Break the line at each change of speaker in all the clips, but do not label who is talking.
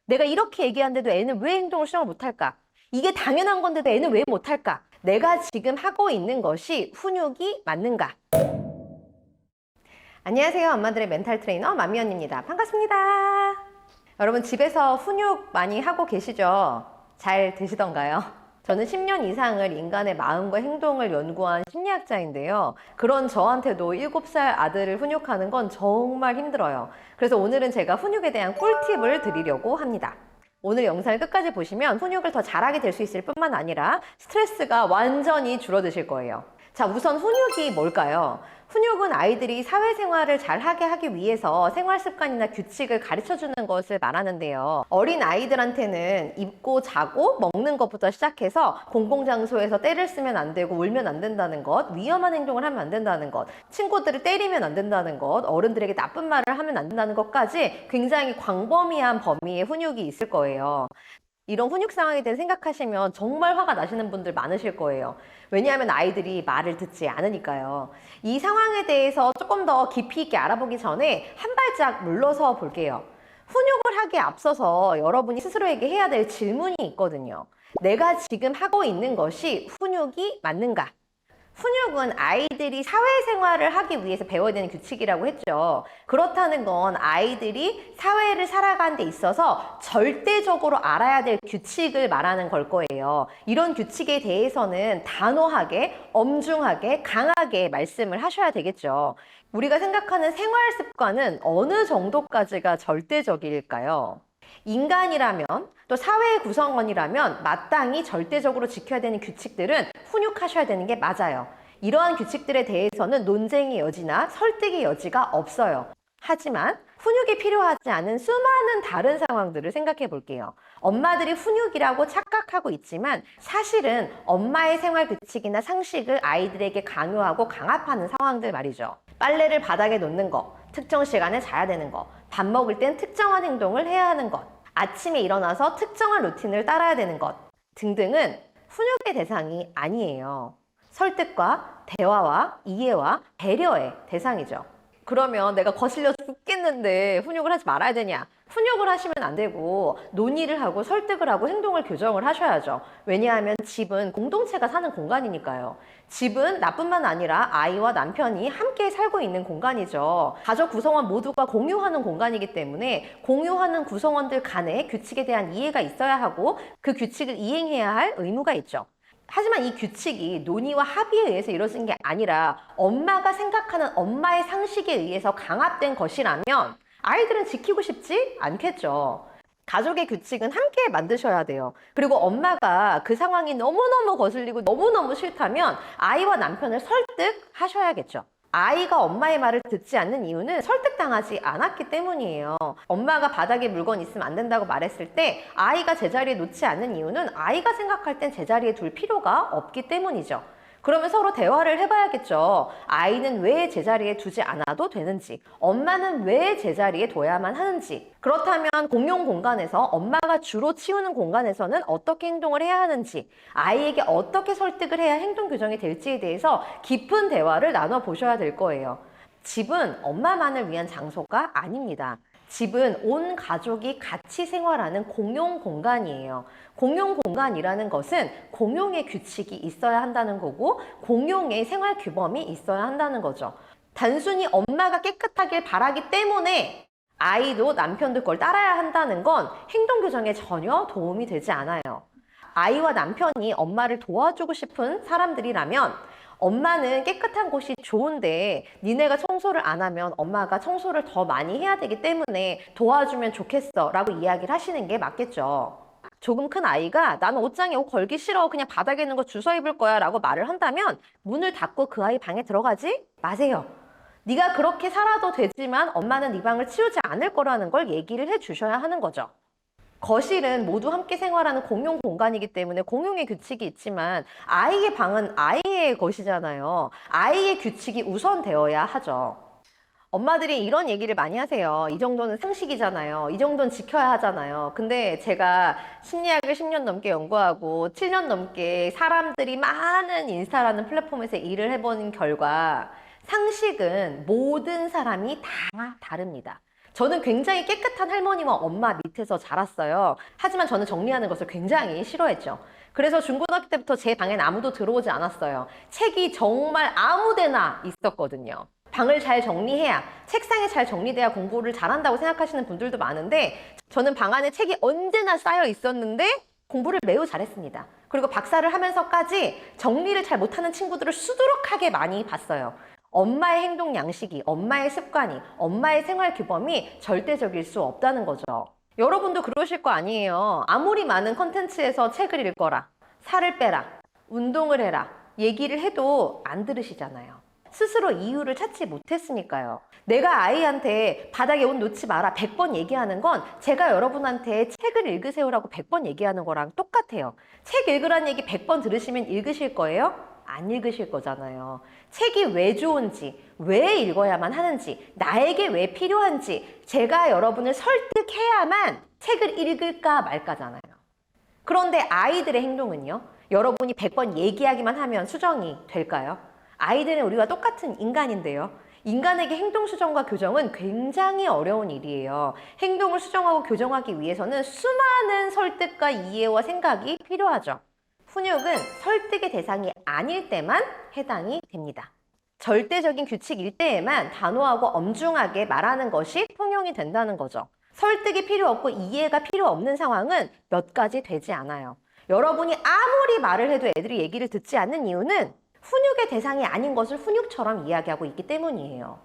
내가 이렇게 얘기하는데도 애는 왜 행동을 수정을 못할까? 이게 당연한 건데도 애는 왜 못할까? 내가 지금 하고 있는 것이 훈육이 맞는가? 안녕하세요. 엄마들의 멘탈 트레이너 마미언입니다. 반갑습니다. 여러분 집에서 훈육 많이 하고 계시죠? 잘 되시던가요? 저는 10년 이상을 인간의 마음과 행동을 연구한 심리학자인데요. 그런 저한테도 7살 아들을 훈육하는 건 정말 힘들어요. 그래서 오늘은 제가 훈육에 대한 꿀팁을 드리려고 합니다. 오늘 영상을 끝까지 보시면 훈육을 더 잘하게 될 수 있을 뿐만 아니라 스트레스가 완전히 줄어드실 거예요. 자, 우선 훈육이 뭘까요? 훈육은 아이들이 사회생활을 잘하게 하기 위해서 생활습관이나 규칙을 가르쳐주는 것을 말하는데요. 어린 아이들한테는 입고 자고 먹는 것부터 시작해서 공공장소에서 때를 쓰면 안 되고 울면 안 된다는 것, 위험한 행동을 하면 안 된다는 것, 친구들을 때리면 안 된다는 것, 어른들에게 나쁜 말을 하면 안 된다는 것까지 굉장히 광범위한 범위의 훈육이 있을 거예요. 이런 훈육 상황에 대해 생각하시면 정말 화가 나시는 분들 많으실 거예요. 왜냐하면 아이들이 말을 듣지 않으니까요. 이 상황에 대해서 조금 더 깊이 있게 알아보기 전에 한 발짝 물러서 볼게요. 훈육을 하기에 앞서서 여러분이 스스로에게 해야 될 질문이 있거든요. 내가 지금 하고 있는 것이 훈육이 맞는가? 훈육은 아이들이 사회생활을 하기 위해서 배워야 되는 규칙이라고 했죠. 그렇다는 건 아이들이 사회를 살아가는 데 있어서 절대적으로 알아야 될 규칙을 말하는 걸 거예요. 이런 규칙에 대해서는 단호하게, 엄중하게, 강하게 말씀을 하셔야 되겠죠. 우리가 생각하는 생활 습관은 어느 정도까지가 절대적일까요? 인간이라면 또 사회의 구성원이라면 마땅히 절대적으로 지켜야 되는 규칙들은 훈육하셔야 되는 게 맞아요. 이러한 규칙들에 대해서는 논쟁의 여지나 설득의 여지가 없어요. 하지만 훈육이 필요하지 않은 수많은 다른 상황들을 생각해 볼게요. 엄마들이 훈육이라고 착각하고 있지만 사실은 엄마의 생활 규칙이나 상식을 아이들에게 강요하고 강압하는 상황들 말이죠. 빨래를 바닥에 놓는 거, 특정 시간에 자야 되는 거, 밥 먹을 땐 특정한 행동을 해야 하는 것, 아침에 일어나서 특정한 루틴을 따라야 되는 것 등등은 훈육의 대상이 아니에요. 설득과 대화와 이해와 배려의 대상이죠. 그러면 내가 거슬려 죽겠는데 훈육을 하지 말아야 되냐? 훈육을 하시면 안 되고 논의를 하고 설득을 하고 행동을 교정을 하셔야죠. 왜냐하면 집은 공동체가 사는 공간이니까요. 집은 나뿐만 아니라 아이와 남편이 함께 살고 있는 공간이죠. 가족 구성원 모두가 공유하는 공간이기 때문에 공유하는 구성원들 간에 규칙에 대한 이해가 있어야 하고 그 규칙을 이행해야 할 의무가 있죠. 하지만 이 규칙이 논의와 합의에 의해서 이루어진 게 아니라 엄마가 생각하는 엄마의 상식에 의해서 강압된 것이라면 아이들은 지키고 싶지 않겠죠. 가족의 규칙은 함께 만드셔야 돼요. 그리고 엄마가 그 상황이 너무너무 거슬리고 너무너무 싫다면 아이와 남편을 설득하셔야겠죠. 아이가 엄마의 말을 듣지 않는 이유는 설득당하지 않았기 때문이에요. 엄마가 바닥에 물건 있으면 안 된다고 말했을 때 아이가 제자리에 놓지 않는 이유는 아이가 생각할 땐 제자리에 둘 필요가 없기 때문이죠. 그러면 서로 대화를 해봐야겠죠. 아이는 왜 제자리에 두지 않아도 되는지, 엄마는 왜 제자리에 둬야만 하는지, 그렇다면 공용 공간에서 엄마가 주로 치우는 공간에서는 어떻게 행동을 해야 하는지, 아이에게 어떻게 설득을 해야 행동 교정이 될지에 대해서 깊은 대화를 나눠보셔야 될 거예요. 집은 엄마만을 위한 장소가 아닙니다. 집은 온 가족이 같이 생활하는 공용 공간이에요. 공용 공간이라는 것은 공용의 규칙이 있어야 한다는 거고 공용의 생활 규범이 있어야 한다는 거죠. 단순히 엄마가 깨끗하길 바라기 때문에 아이도 남편도 그걸 따라야 한다는 건 행동 교정에 전혀 도움이 되지 않아요. 아이와 남편이 엄마를 도와주고 싶은 사람들이라면 엄마는 깨끗한 곳이 좋은데 니네가 청소를 안 하면 엄마가 청소를 더 많이 해야 되기 때문에 도와주면 좋겠어 라고 이야기를 하시는 게 맞겠죠. 조금 큰 아이가 나는 옷장에 옷 걸기 싫어 그냥 바닥에 있는 거 주워 입을 거야 라고 말을 한다면 문을 닫고 그 아이 방에 들어가지 마세요. 네가 그렇게 살아도 되지만 엄마는 네 방을 치우지 않을 거라는 걸 얘기를 해주셔야 하는 거죠. 거실은 모두 함께 생활하는 공용 공간이기 때문에 공용의 규칙이 있지만 아이의 방은 아이의 것이잖아요. 아이의 규칙이 우선되어야 하죠. 엄마들이 이런 얘기를 많이 하세요. 이 정도는 상식이잖아요. 이 정도는 지켜야 하잖아요. 근데 제가 심리학을 10년 넘게 연구하고 7년 넘게 사람들이 많은 인스타라는 플랫폼에서 일을 해본 결과 상식은 모든 사람이 다 다릅니다. 저는 굉장히 깨끗한 할머니와 엄마 밑에서 자랐어요. 하지만 저는 정리하는 것을 굉장히 싫어했죠. 그래서 중고등학교 때부터 제 방엔 아무도 들어오지 않았어요. 책이 정말 아무 데나 있었거든요. 방을 잘 정리해야, 책상에 잘 정리돼야 공부를 잘한다고 생각하시는 분들도 많은데, 저는 방 안에 책이 언제나 쌓여 있었는데 공부를 매우 잘했습니다. 그리고 박사를 하면서까지 정리를 잘 못하는 친구들을 수두룩하게 많이 봤어요. 엄마의 행동 양식이, 엄마의 습관이, 엄마의 생활 규범이 절대적일 수 없다는 거죠. 여러분도 그러실 거 아니에요. 아무리 많은 컨텐츠에서 책을 읽거라, 살을 빼라, 운동을 해라 얘기를 해도 안 들으시잖아요. 스스로 이유를 찾지 못했으니까요. 내가 아이한테 바닥에 옷 놓지 마라 100번 얘기하는 건 제가 여러분한테 책을 읽으세요라고 100번 얘기하는 거랑 똑같아요. 책 읽으라는 얘기 100번 들으시면 읽으실 거예요? 안 읽으실 거잖아요. 책이 왜 좋은지, 왜 읽어야만 하는지, 나에게 왜 필요한지 제가 여러분을 설득해야만 책을 읽을까 말까잖아요. 그런데 아이들의 행동은요? 여러분이 100번 얘기하기만 하면 수정이 될까요? 아이들은 우리와 똑같은 인간인데요. 인간에게 행동 수정과 교정은 굉장히 어려운 일이에요. 행동을 수정하고 교정하기 위해서는 수많은 설득과 이해와 생각이 필요하죠. 훈육은 설득의 대상이 아닐 때만 해당이 됩니다. 절대적인 규칙일 때에만 단호하고 엄중하게 말하는 것이 통용이 된다는 거죠. 설득이 필요 없고 이해가 필요 없는 상황은 몇 가지 되지 않아요. 여러분이 아무리 말을 해도 애들이 얘기를 듣지 않는 이유는 훈육의 대상이 아닌 것을 훈육처럼 이야기하고 있기 때문이에요.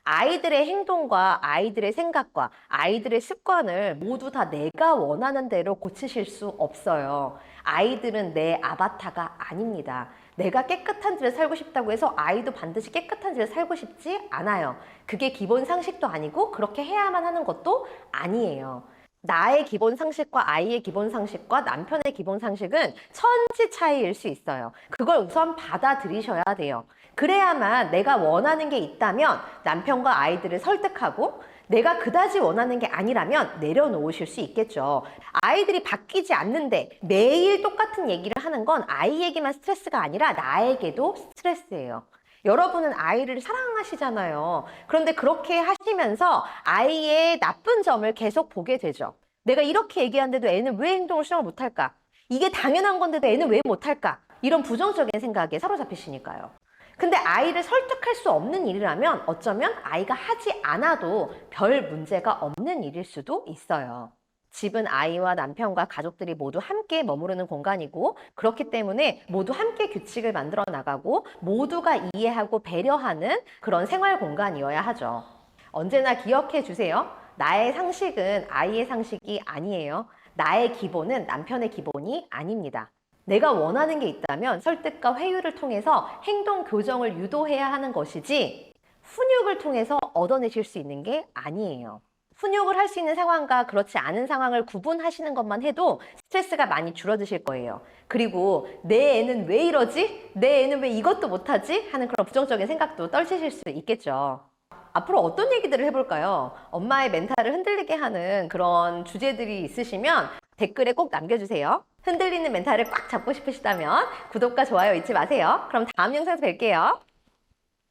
아이들의 행동과 아이들의 생각과 아이들의 습관을 모두 다 내가 원하는 대로 고치실 수 없어요. 아이들은 내 아바타가 아닙니다. 내가 깨끗한 집에 살고 싶다고 해서 아이도 반드시 깨끗한 집에 살고 싶지 않아요. 그게 기본 상식도 아니고 그렇게 해야만 하는 것도 아니에요. 나의 기본 상식과 아이의 기본 상식과 남편의 기본 상식은 천지 차이일 수 있어요. 그걸 우선 받아들이셔야 돼요. 그래야만 내가 원하는 게 있다면 남편과 아이들을 설득하고 내가 그다지 원하는 게 아니라면 내려놓으실 수 있겠죠. 아이들이 바뀌지 않는데 매일 똑같은 얘기를 하는 건 아이에게만 스트레스가 아니라 나에게도 스트레스예요. 여러분은 아이를 사랑하시잖아요. 그런데 그렇게 하시면서 아이의 나쁜 점을 계속 보게 되죠. 내가 이렇게 얘기하는데도 애는 왜 행동을 수정을 못할까? 이게 당연한 건데도 애는 왜 못할까? 이런 부정적인 생각에 사로잡히시니까요. 근데 아이를 설득할 수 없는 일이라면 어쩌면 아이가 하지 않아도 별 문제가 없는 일일 수도 있어요. 집은 아이와 남편과 가족들이 모두 함께 머무르는 공간이고 그렇기 때문에 모두 함께 규칙을 만들어 나가고 모두가 이해하고 배려하는 그런 생활 공간이어야 하죠. 언제나 기억해 주세요. 나의 상식은 아이의 상식이 아니에요. 나의 기본은 남편의 기본이 아닙니다. 내가 원하는 게 있다면 설득과 회유를 통해서 행동 교정을 유도해야 하는 것이지 훈육을 통해서 얻어내실 수 있는 게 아니에요. 훈육을 할 수 있는 상황과 그렇지 않은 상황을 구분하시는 것만 해도 스트레스가 많이 줄어드실 거예요. 그리고 내 애는 왜 이러지? 내 애는 왜 이것도 못하지? 하는 그런 부정적인 생각도 떨치실 수 있겠죠. 앞으로 어떤 얘기들을 해볼까요? 엄마의 멘탈을 흔들리게 하는 그런 주제들이 있으시면 댓글에 꼭 남겨주세요. 흔들리는 멘탈을 꽉 잡고 싶으시다면 구독과 좋아요 잊지 마세요. 그럼 다음 영상에서 뵐게요.